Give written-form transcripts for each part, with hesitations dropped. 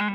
What's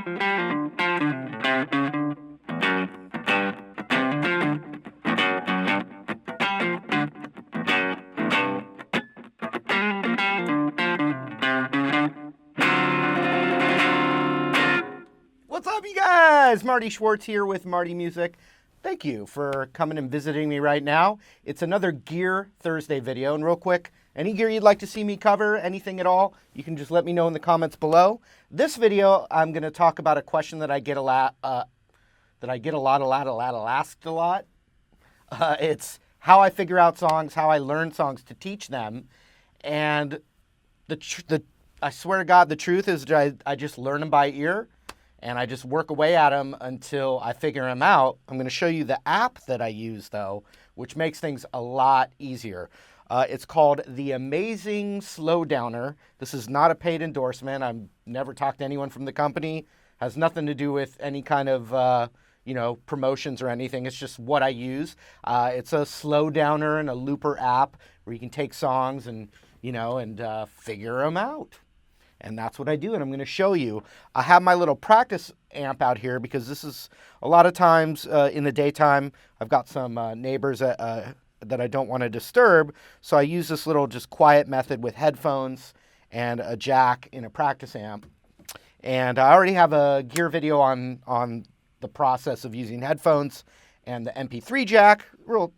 up, you guys? Marty Schwartz here with Marty Music. Thank you for coming and visiting me right now. It's another Gear Thursday video, and real quick, any gear you'd like to see me cover, anything at all, you can just let me know in the comments below. This video, I'm going to talk about a question that I get asked a lot. It's how I figure out songs, how I learn songs to teach them, and I swear to God, the truth is that I just learn them by ear. And I just work away at them until I figure them out. I'm going to show you the app that I use, though, which makes things a lot easier. It's called the Amazing Slowdowner. This is not a paid endorsement. I've never talked to anyone from the company. Has nothing to do with any kind of promotions or anything. It's just what I use. It's a slowdowner and a looper app where you can take songs and figure them out. And that's what I do, and I'm going to show you. I have my little practice amp out here because this is a lot of times in the daytime, I've got some neighbors that I don't want to disturb, so I use this little just quiet method with headphones and a jack in a practice amp. And I already have a gear video on the process of using headphones and the MP3 jack, real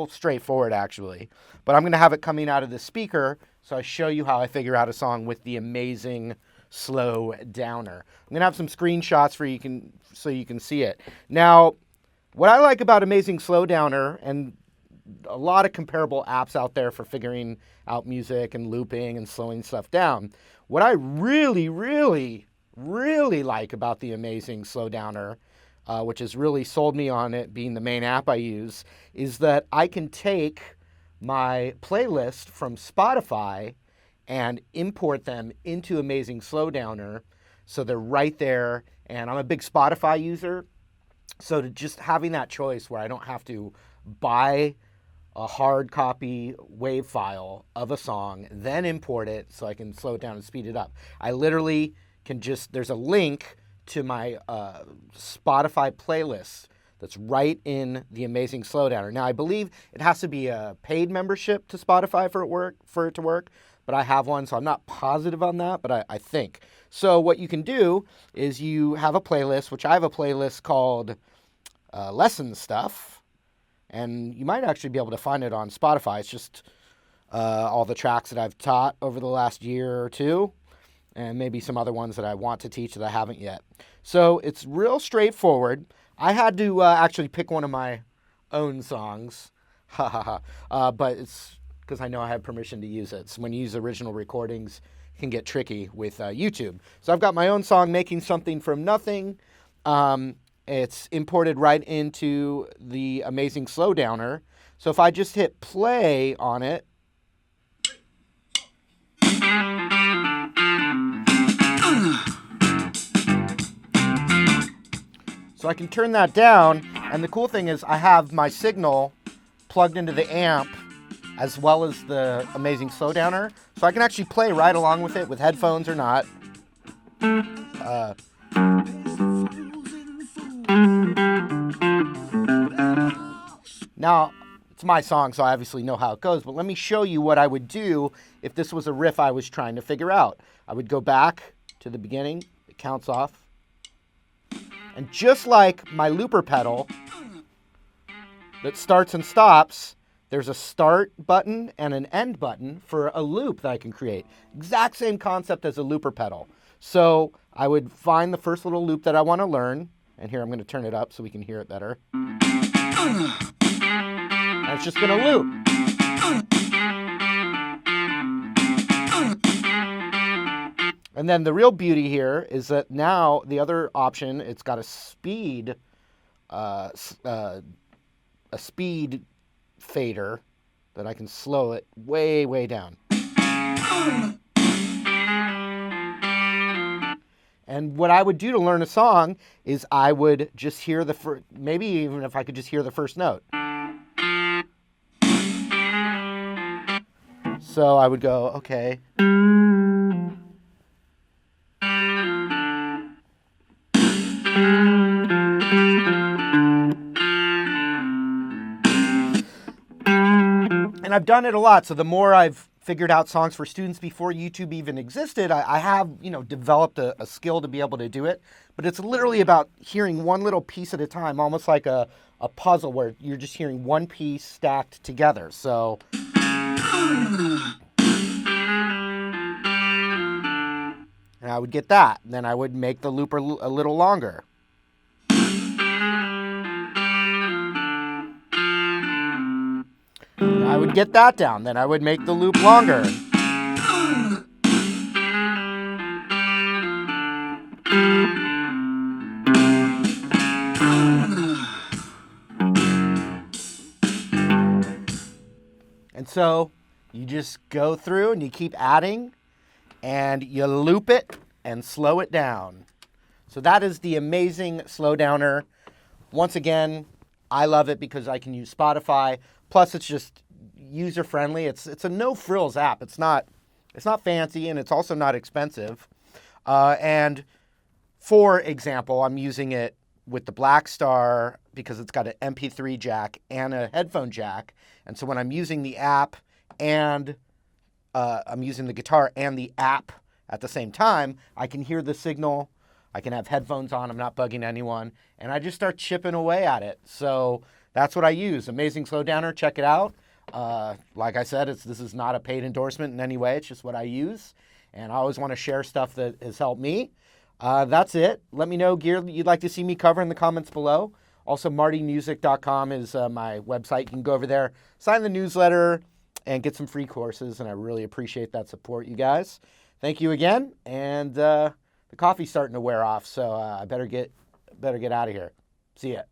straightforward actually. But I'm going to have it coming out of the speaker, so I show you how I figure out a song with the Amazing Slowdowner. I'm going to have some screenshots so you can see it. Now, what I like about Amazing Slowdowner, and a lot of comparable apps out there for figuring out music and looping and slowing stuff down, what I really, really, really like about the Amazing Slowdowner, which has really sold me on it being the main app I use, is that I can take my playlist from Spotify and import them into Amazing Slowdowner, so they're right there. And I'm a big Spotify user, so just having that choice where I don't have to buy a hard copy WAV file of a song, then import it so I can slow it down and speed it up. I literally can there's a link to my Spotify playlist that's right in the Amazing Slowdowner. Now, I believe it has to be a paid membership to Spotify for it to work, but I have one, so I'm not positive on that, but I think. So what you can do is you have a playlist, which I have a playlist called Lesson Stuff, and you might actually be able to find it on Spotify. It's just all the tracks that I've taught over the last year or two, and maybe some other ones that I want to teach that I haven't yet. So it's real straightforward. I had to actually pick one of my own songs, but it's because I know I have permission to use it. So when you use original recordings, it can get tricky with YouTube. So I've got my own song, Making Something From Nothing. It's imported right into the Amazing Slowdowner. So if I just hit play on it, so I can turn that down, and the cool thing is I have my signal plugged into the amp as well as the Amazing Slowdowner, so I can actually play right along with it with headphones or not. Now, it's my song, so I obviously know how it goes, but let me show you what I would do if this was a riff I was trying to figure out. I would go back to the beginning, it counts off. And just like my looper pedal that starts and stops, there's a start button and an end button for a loop that I can create. Exact same concept as a looper pedal. So I would find the first little loop that I want to learn. And here I'm going to turn it up so we can hear it better. And it's just going to loop. And then the real beauty here is that now the other option, it's got a speed fader that I can slow it way, way down. And what I would do to learn a song is I would just hear maybe even if I could just hear the first note. So I would go, okay. And I've done it a lot. So the more I've figured out songs for students before YouTube even existed, I have, developed a skill to be able to do it. But it's literally about hearing one little piece at a time, almost like a puzzle where you're just hearing one piece stacked together. So and I would get that. Then I would make the loop a little longer. I would get that down. Then I would make the loop longer. And so you just go through and you keep adding and you loop it and slow it down. So that is the amazing slow downer. Once again, I love it because I can use Spotify. Plus, it's just user friendly. It's a no frills app. It's not fancy and it's also not expensive. And for example, I'm using it with the Black Star because it's got an MP3 jack and a headphone jack. And so when I'm using the app and I'm using the guitar and the app at the same time, I can hear the signal. I can have headphones on. I'm not bugging anyone. And I just start chipping away at it. So that's what I use. Amazing Slow Downer. Check it out. Like I said, this is not a paid endorsement in any way. It's just what I use. And I always want to share stuff that has helped me. That's it. Let me know gear that you'd like to see me cover in the comments below. Also, martymusic.com is my website. You can go over there, sign the newsletter, and get some free courses. And I really appreciate that support, you guys. Thank you again. And the coffee's starting to wear off, so I better get out of here. See ya.